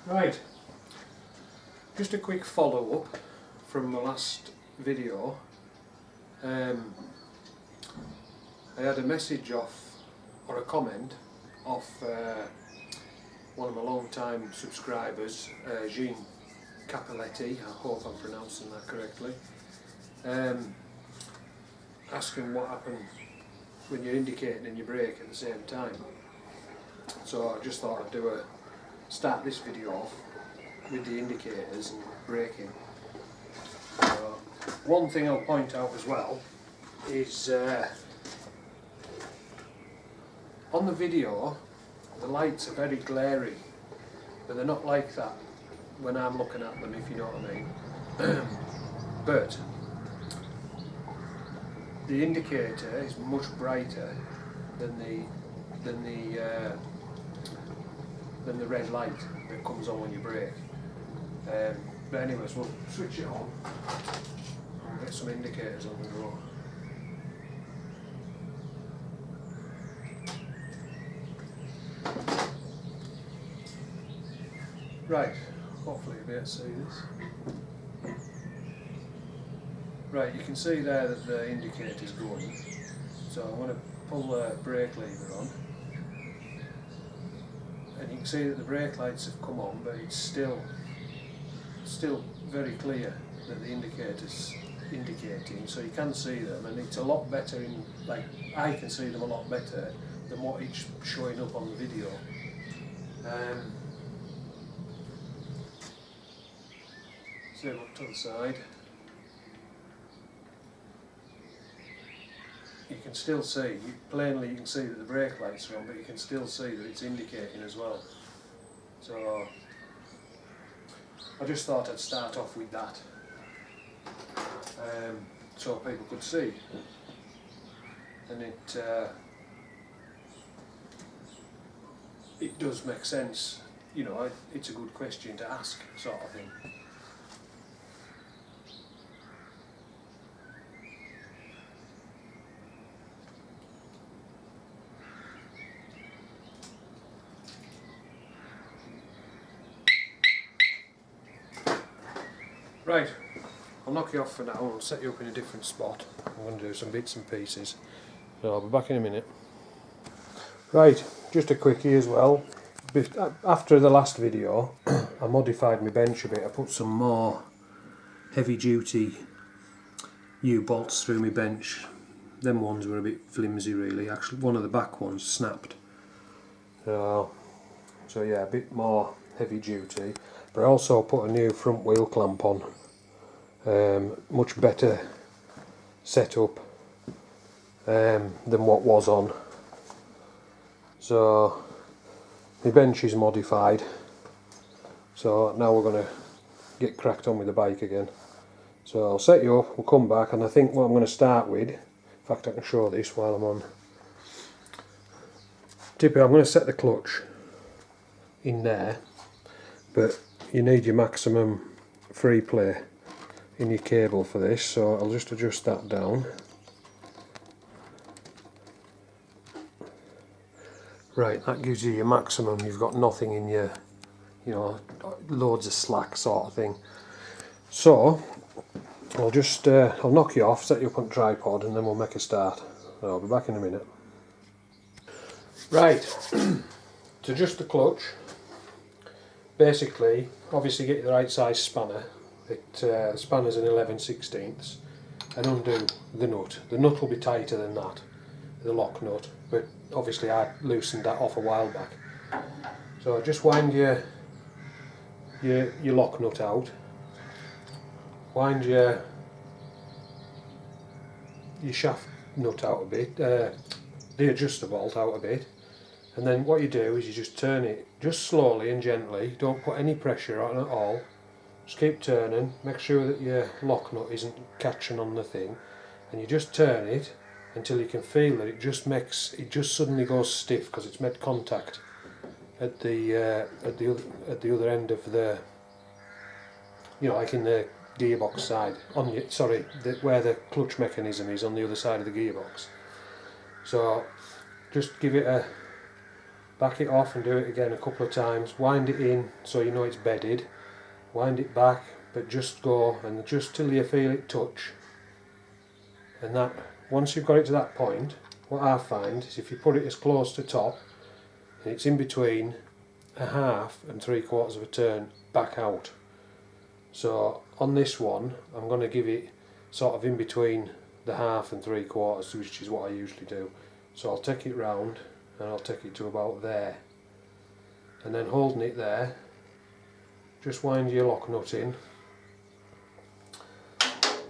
Right, just a quick follow-up from my last video. I had a message off, or a comment off one of my long-time subscribers, Jean Cappelletti, I hope I'm pronouncing that correctly, asking what happened when you're indicating and you brake at the same time. So I just thought I'd start this video off with the indicators and braking. One thing I'll point out as well is on the video the lights are very glary, but they're not like that when I'm looking at them, if you know what I mean. But the indicator is much brighter than the red light that comes on when you brake. But anyways, we'll switch it on and get some indicators on the go. Right, hopefully you'll be able to see this. Right, you can see there that the indicator's going. So I'm going to pull the brake lever on. And you can see that the brake lights have come on, but it's still very clear that the indicator's indicating, so you can see them, and it's a lot better I can see them a lot better than what it's showing up on the video. So up to the side. You can still see, plainly you can see that the brake lights are on, but you can still see that it's indicating as well. So I just thought I'd start off with that, so people could see. And it does make sense, you know, it's a good question to ask, sort of thing. Right, I'll knock you off for now and I'll set you up in a different spot. I'm going to do some bits and pieces, so I'll be back in a minute. Right, just a quickie as well. After the last video I modified my bench a bit. I put some more heavy duty U-bolts through my bench. Them ones were a bit flimsy really. Actually one of the back ones snapped. So yeah, a bit more heavy duty. But I also put a new front wheel clamp on, much better setup than what was on. So my bench is modified, so now we're going to get cracked on with the bike again. So I'll set you up, we'll come back, and I think what I'm going to start with, in fact I can show this while I'm on. Typically I'm going to set the clutch in there, but you need your maximum free play in your cable for this, so I'll just adjust that down. Right, that gives you your maximum. You've got nothing in your, you know, loads of slack sort of thing. So I'll just I'll knock you off, set you up on tripod, and then we'll make a start. So I'll be back in a minute. Right, to adjust the clutch, basically, obviously get the right size spanner. The spanner's an 11/16, and undo the nut. The nut will be tighter than that, the lock nut, but obviously I loosened that off a while back. So just wind your lock nut out, wind your shaft nut out a bit, the adjuster bolt out a bit, and then what you do is you just turn it just slowly and gently. Don't put any pressure on at all. Just keep turning, make sure that your lock nut isn't catching on the thing, and you just turn it until you can feel that it just suddenly goes stiff because it's made contact at the other end of the, you know, like in the gearbox side, where the clutch mechanism is on the other side of the gearbox. So just give it back it off and do it again a couple of times, wind it in so you know it's bedded, wind it back, but just go and just till you feel it touch. And that, once you've got it to that point, what I find is if you put it as close to top and it's in between a half and 3/4 of a turn back out. So on this one I'm going to give it sort of in between the half and 3/4, which is what I usually do. So I'll take it round and I'll take it to about there, and then holding it there, just wind your lock nut in,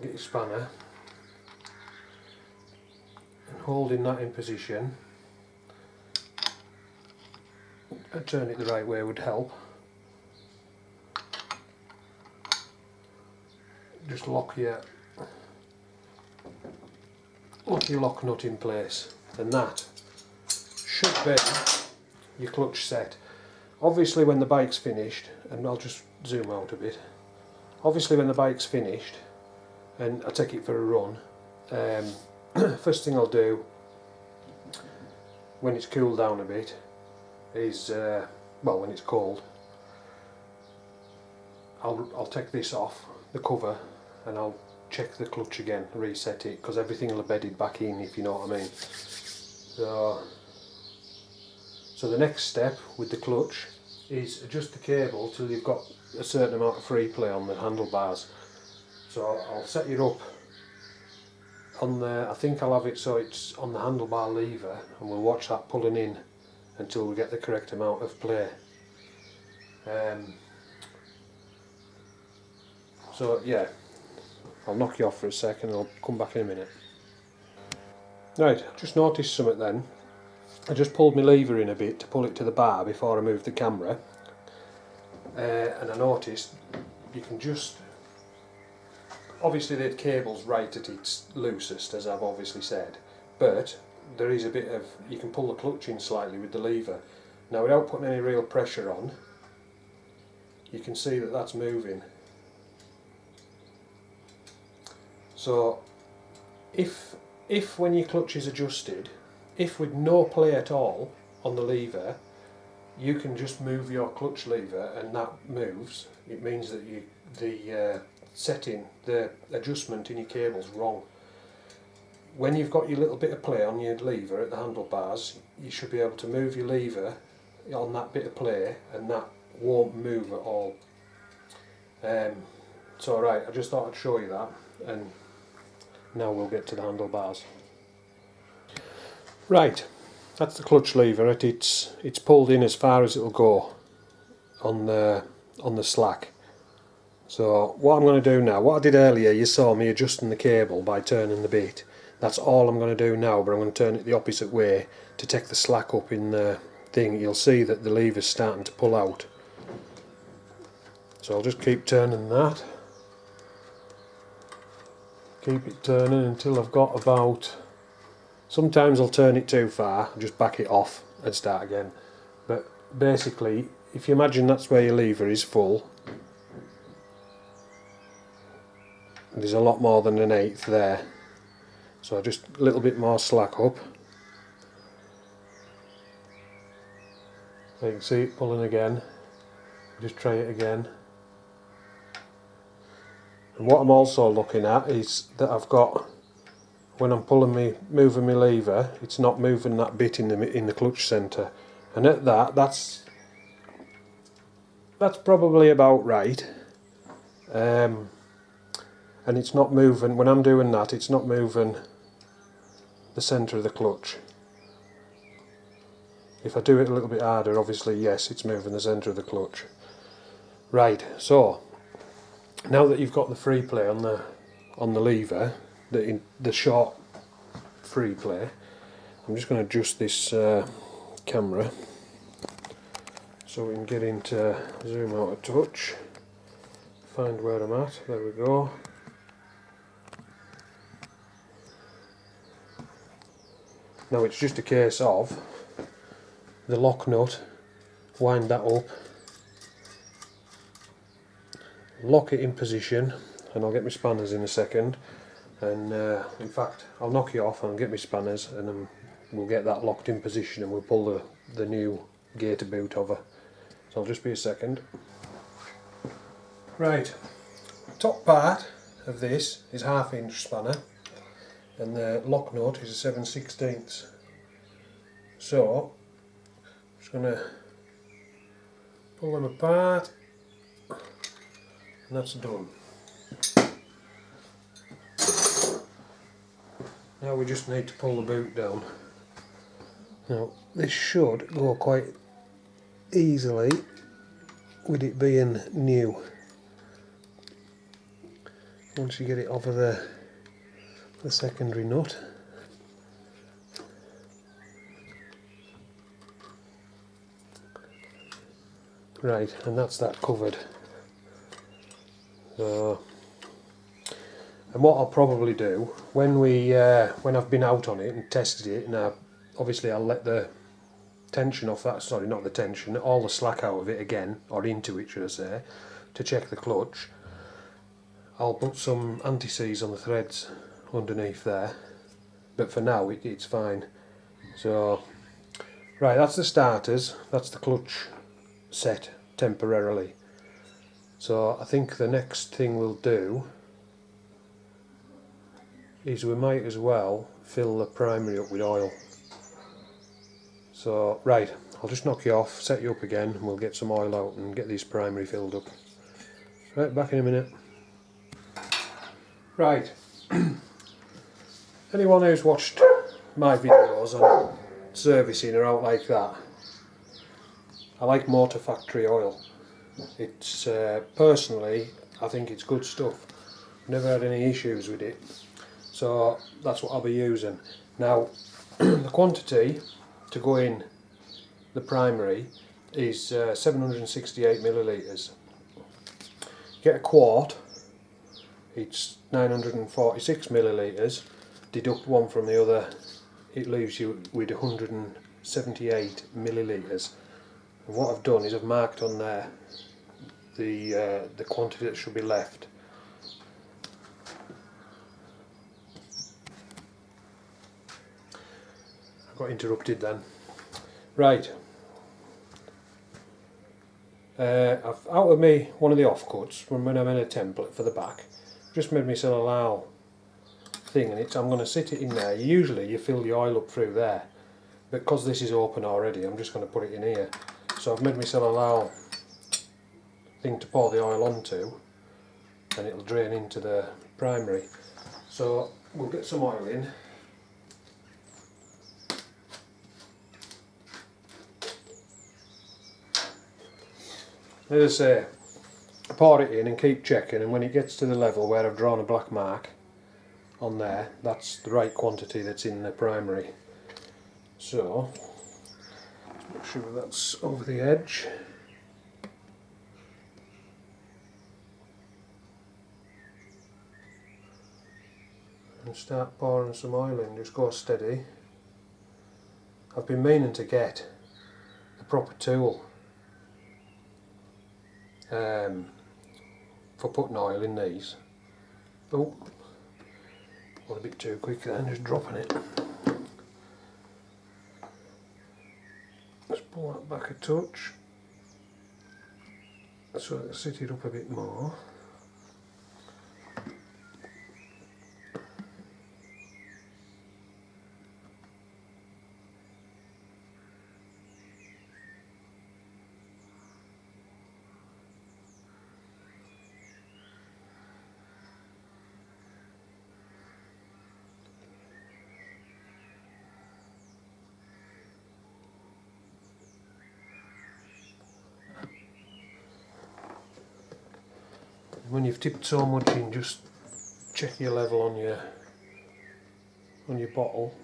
get your spanner, and holding that in position and turn it the right way would help. Just lock your lock nut in place, and that should be your clutch set. Obviously when the bike's finished, and I'll just zoom out a bit, obviously when the bike's finished and I take it for a run, first thing I'll do when it's cooled down a bit is, well, when it's cold, I'll take this off the cover and I'll check the clutch again, reset it, because everything will have bedded back in, if you know what I mean. So the next step with the clutch is adjust the cable till you've got a certain amount of free play on the handlebars. So I'll set it up on the, I think I'll have it so it's on the handlebar lever, and we'll watch that pulling in until we get the correct amount of play. So yeah, I'll knock you off for a second and I'll come back in a minute. Right, just noticed something then. I just pulled my lever in a bit to pull it to the bar before I moved the camera, and I noticed you can just, obviously the cable's right at its loosest, as I've obviously said, but there is a bit of, you can pull the clutch in slightly with the lever. Now without putting any real pressure on, you can see that that's moving. So if when your clutch is adjusted, if with no play at all on the lever, you can just move your clutch lever and that moves, it means that the setting, the adjustment in your cable's wrong. When you've got your little bit of play on your lever at the handlebars, you should be able to move your lever on that bit of play and that won't move at all. So right, I just thought I'd show you that, and now we'll get to the handlebars. Right, that's the clutch lever. It's pulled in as far as it'll go on the slack. So what I'm going to do now, what I did earlier, you saw me adjusting the cable by turning the bit. That's all I'm going to do now, but I'm going to turn it the opposite way to take the slack up in the thing. You'll see that the lever's starting to pull out. So I'll just keep turning that. Keep it turning until I've got about, sometimes I'll turn it too far, just back it off and start again. But basically, if you imagine that's where your lever is full, there's a lot more than 1/8 there. So just a little bit more slack up. So you can see it pulling again. Just try it again. And what I'm also looking at is that I've got, when I'm moving my lever, it's not moving that bit in the clutch centre, and at that's probably about right. And it's not moving, when I'm doing that, it's not moving the centre of the clutch. If I do it a little bit harder, obviously yes, it's moving the centre of the clutch. Right, so now that you've got the free play on the lever, the short free play, I'm just going to adjust this camera so we can get into zoom out a touch, find where I'm at. There we go. Now it's just a case of the lock nut, wind that up, lock it in position, and I'll get my spanners in a second, and in fact I'll knock you off and get my spanners, and then we'll get that locked in position and we'll pull the new gear to boot over. So I'll just be a second. Right, top part of this is 1/2 inch spanner and the lock nut is a 7/16. So I'm just going to pull them apart and that's done. Now we just need to pull the boot down. Now this should go quite easily with it being new. Once you get it over the secondary nut. Right, and that's that covered. So, and what I'll probably do when I've been out on it and tested it, and obviously I'll let the tension off that, sorry, not the tension, all the slack out of it again, or into it should I say, to check the clutch. I'll put some anti-seize on the threads underneath there, but for now it's fine. So, right, that's the starters, that's the clutch set temporarily. So I think the next thing we'll do is we might as well fill the primary up with oil. So, right, I'll just knock you off, set you up again, and we'll get some oil out and get this primary filled up. Right, back in a minute. Right, anyone who's watched my videos on servicing or out like that, I like Motor Factory oil. It's personally, I think it's good stuff. Never had any issues with it, so that's what I'll be using. Now, the quantity to go in the primary is 768 millilitres. Get a quart, it's 946 millilitres. Deduct one from the other, it leaves you with 178 millilitres. And what I've done is I've marked on there the quantity that should be left. I got interrupted then. Right. I've out of me one of the offcuts from when I made a template for the back. Just made myself a allow thing, and I'm going to sit it in there. Usually you fill the oil up through there, but because this is open already, I'm just going to put it in here. So I've made myself a allow thing to pour the oil onto, and it'll drain into the primary. So we'll get some oil in. As I say, pour it in and keep checking, and when it gets to the level where I've drawn a black mark on there, that's the right quantity that's in the primary. So, let's make sure that's over the edge. And start pouring some oil in, just go steady. I've been meaning to get a proper tool for putting oil in these. Oh, went a bit too quick then, just dropping it. Let's pull that back a touch so I can sit it up a bit more. When you've tipped so much in, just check your level on your bottle.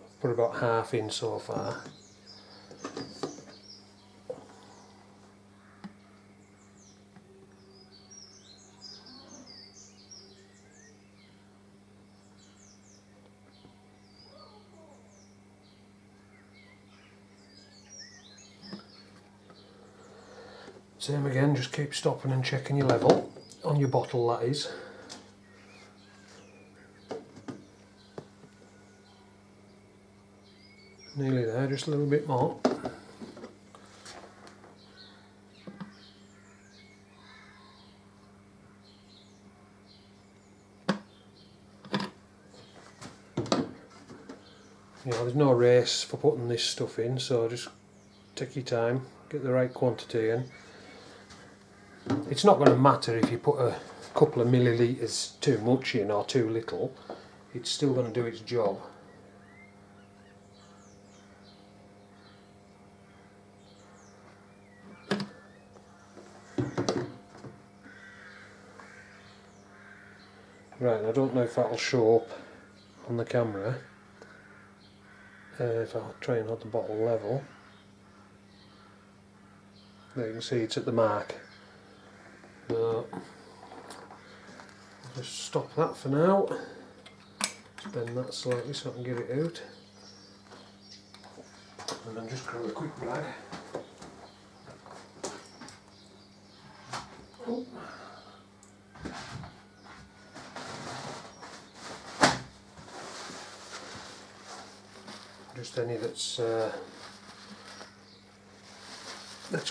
I've put about half in so far. Same again, just keep stopping and checking your level on your bottle, that is. Nearly there, just a little bit more. You know, there's no race for putting this stuff in, so just take your time, get the right quantity in. It's not going to matter if you put a couple of millilitres too much in or too little, it's still going to do its job. Right, I don't know if that'll show up on the camera. If I'll try and hold the bottle level. There you can see it's at the mark. I'll just stop that for now. Just bend that slightly so I can get it out. And then just grab a quick rag. Oh. Just any that's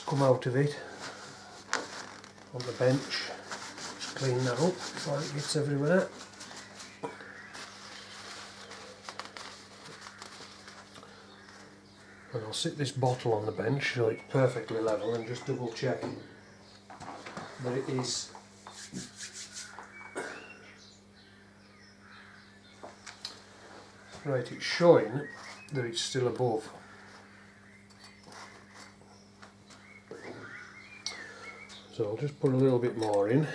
come out of it on the bench. Just clean that up before it gets everywhere. And I'll sit this bottle on the bench so it's perfectly level and just double check that it is. Right, it's showing that it's still above. So I'll just put a little bit more in.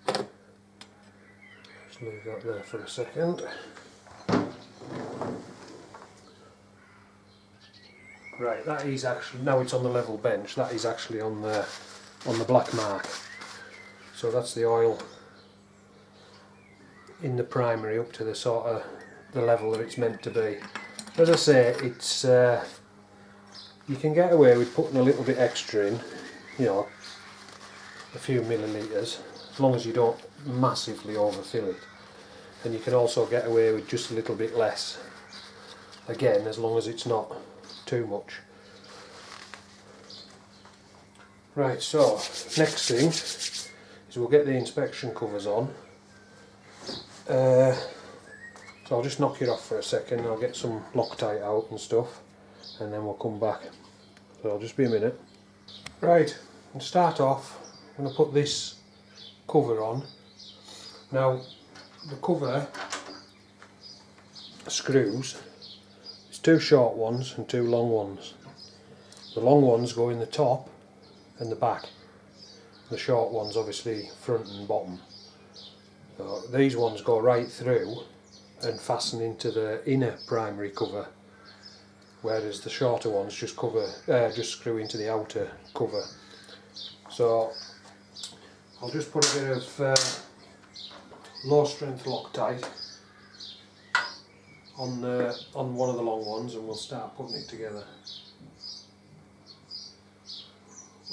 Just leave that there for a second. Right, that is actually, now it's on the level bench, that is actually on the black mark. So that's the oil in the primary up to the sort of the level that it's meant to be. As I say, it's you can get away with putting a little bit extra in, you know, a few millilitres, as long as you don't massively overfill it. And you can also get away with just a little bit less, again, as long as it's not too much. Right, so next thing is we'll get the inspection covers on. So I'll just knock it off for a second, I'll get some Loctite out and stuff, and then we'll come back. So I'll just be a minute. Right, and start off, I'm going to put this cover on. Now, the cover screws, there's two short ones and two long ones. The long ones go in the top and the back. The short ones obviously front and bottom. So these ones go right through and fasten into the inner primary cover, whereas the shorter ones just screw into the outer cover. So I'll just put a bit of low strength Loctite on one of the long ones, and we'll start putting it together.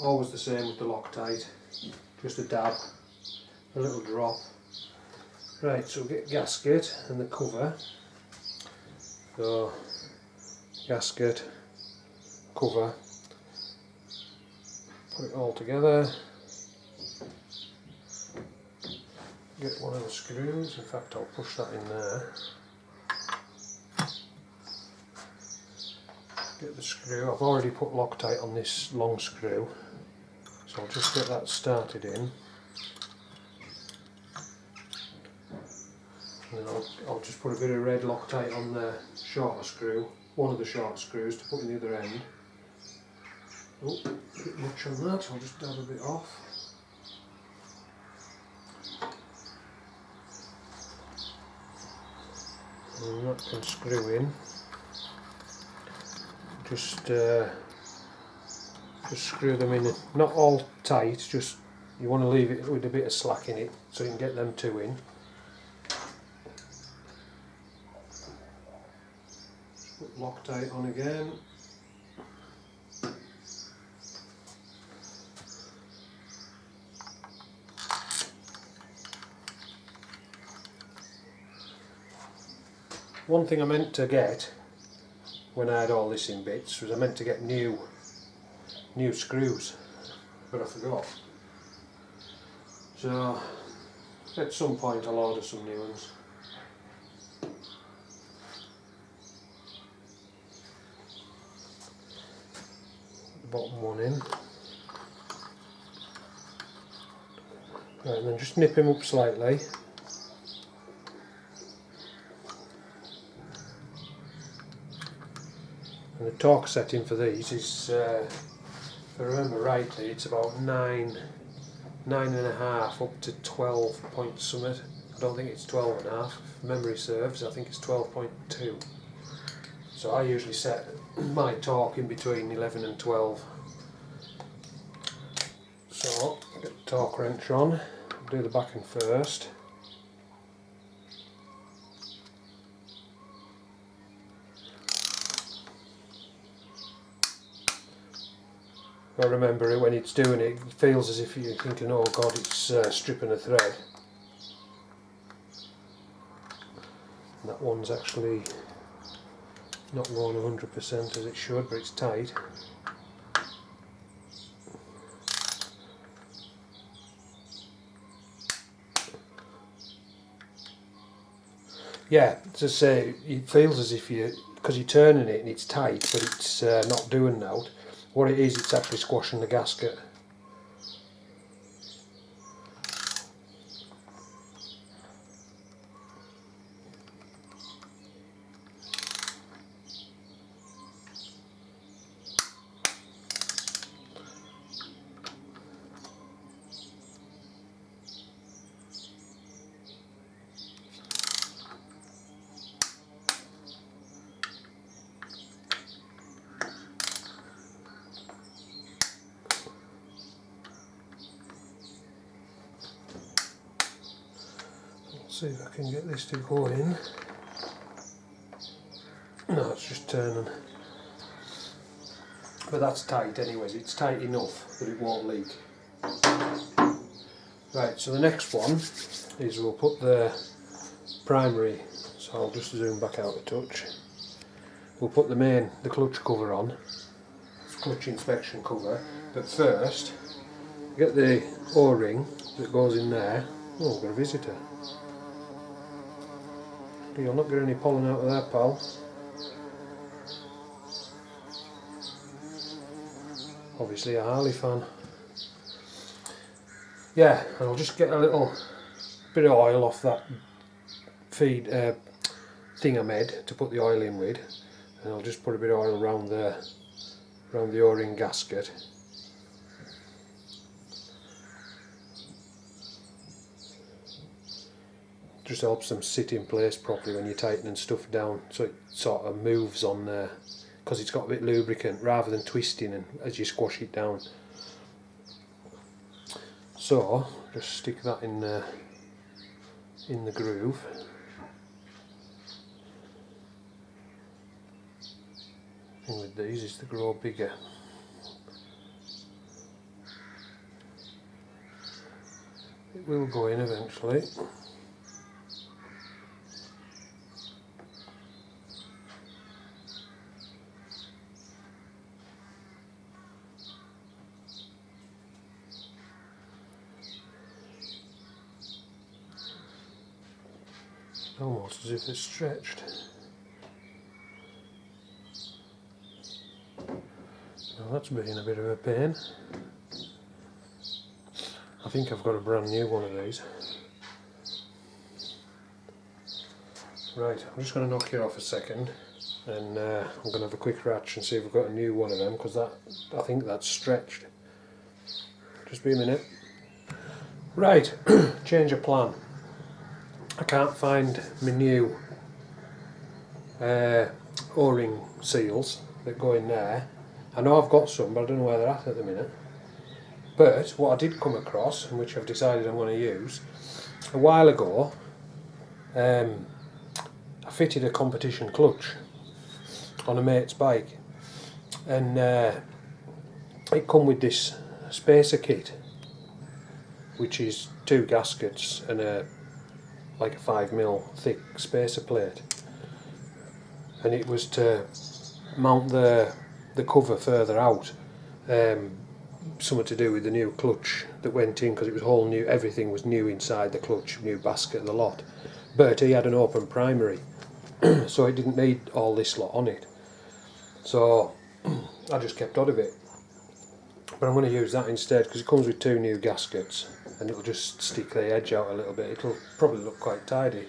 Always the same with the Loctite, just a dab, a little drop. Right, so get gasket and the cover. So gasket, cover, put it all together. Get one of the screws, in fact I'll push that in there. Get the screw, I've already put Loctite on this long screw, so I'll just get that started in. And then I'll just put a bit of red Loctite on the shorter screw, one of the short screws to put in the other end. Oh, a bit much on that, I'll just dab a bit off. And that can screw in. Just screw them in, not all tight, just you want to leave it with a bit of slack in it so you can get them two in. Put Loctite on again. One thing I meant to get when I had all this in bits was I meant to get new screws, but I forgot. So at some point I'll order some new ones. The bottom one in. Right, and then just nip him up slightly. And the torque setting for these is, if I remember rightly, it's about 9.5 up to 12 point summit. I don't think it's 12.5. If memory serves, I think it's 12.2. So I usually set my torque in between 11 and 12. So get the torque wrench on. Do the backing first. I remember it when it's doing it, it feels as if you're thinking, oh god, it's stripping a thread. And that one's actually not going 100% as it should, but it's tight. Yeah, to say, it feels as if because you're turning it and it's tight, but it's not doing that. What it is, it's actually squashing the gasket. See if I can get this to go in. No, it's just turning. But that's tight anyways, it's tight enough that it won't leak. Right, so the next one is we'll put the primary, so I'll just zoom back out a touch. We'll put the clutch cover on, clutch inspection cover, but first get the O-ring that goes in there. Oh, we've got a visitor. You'll not get any pollen out of there, pal. Obviously a Harley fan. Yeah, and I'll just get a little bit of oil off that feed thing I made to put the oil in with, and I'll just put a bit of oil around the O-ring gasket. Just helps them sit in place properly when you're tightening stuff down, so it sort of moves on there, because it's got a bit of lubricant rather than twisting and as you squash it down. So just stick that in the groove. The thing with these is to grow bigger. It will go in eventually. Almost as if it's stretched. Now that's being a bit of a pain. I think I've got a brand new one of these. Right, I'm just going to knock you off a second, and I'm going to have a quick ratch and see if we've got a new one of them, because I think that's stretched. Just be a minute. Right, change of plan. I can't find my new O-ring seals that go in there. I know I've got some, but I don't know where they're at the minute. But what I did come across, and which I've decided I'm going to use, a while ago, I fitted a competition clutch on a mate's bike, and it come with this spacer kit, which is 2 gaskets and like a 5mm thick spacer plate, and it was to mount the cover further out. something to do with the new clutch that went in, because it was whole new, everything was new inside the clutch, new basket, the lot. But he had an open primary, so it didn't need all this lot on it. So I just kept out of it. But I'm going to use that instead, because it comes with 2 new gaskets, and it'll just stick the edge out a little bit. It'll probably look quite tidy.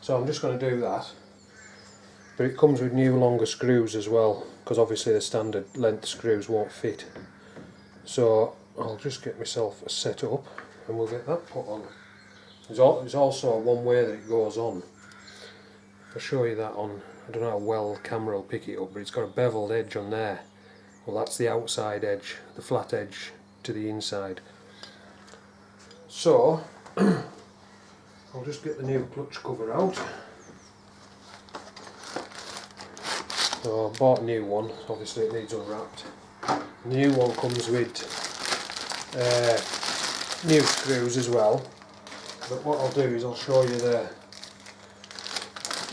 So I'm just going to do that. But it comes with new longer screws as well, because obviously the standard length screws won't fit. So I'll just get myself set up and we'll get that put on. There's also one way that it goes on. I'll show you that on, I don't know how well the camera will pick it up, but it's got a beveled edge on there. Well, that's the outside edge, the flat edge to the inside. So I'll just get the new clutch cover out. So I bought a new one, obviously it needs unwrapped. The new one comes with new screws as well, but what I'll do is I'll show you the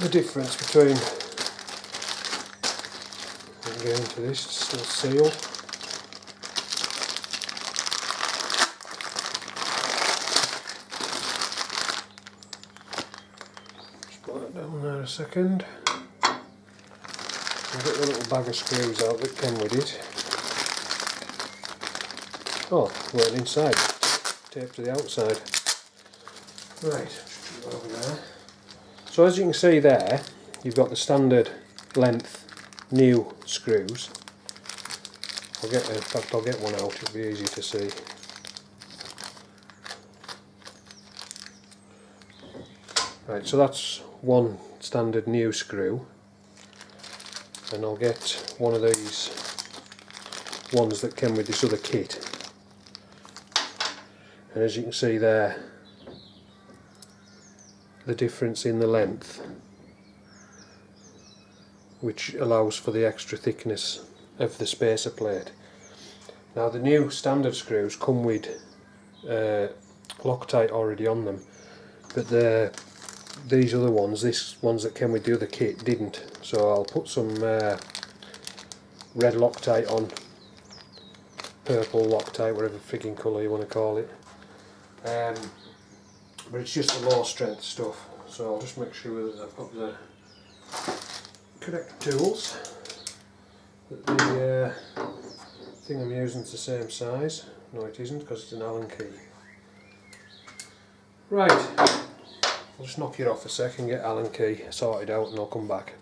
difference between, I'll get into this, it's still sealed. Just put that down there a second. I'll get the little bag of screws out that came with it. Oh, right inside, tape to the outside. Right, just put it over there. So as you can see there, you've got the standard length new screws. In fact I'll get one out, it'll be easy to see. Right, so that's one standard new screw, and I'll get one of these ones that came with this other kit. And as you can see there, the difference in the length, which allows for the extra thickness of the spacer plate. Now the new standard screws come with Loctite already on them, but these other ones, ones that came with the other kit, didn't. So I'll put some red Loctite on, purple Loctite, whatever frigging colour you want to call it. But it's just the low strength stuff, so I'll just make sure that I've got the correct tools, that the thing I'm using is the same size. No it isn't, because it's an Allen key. Right, I'll just knock it off a sec and get Allen key sorted out and I'll come back.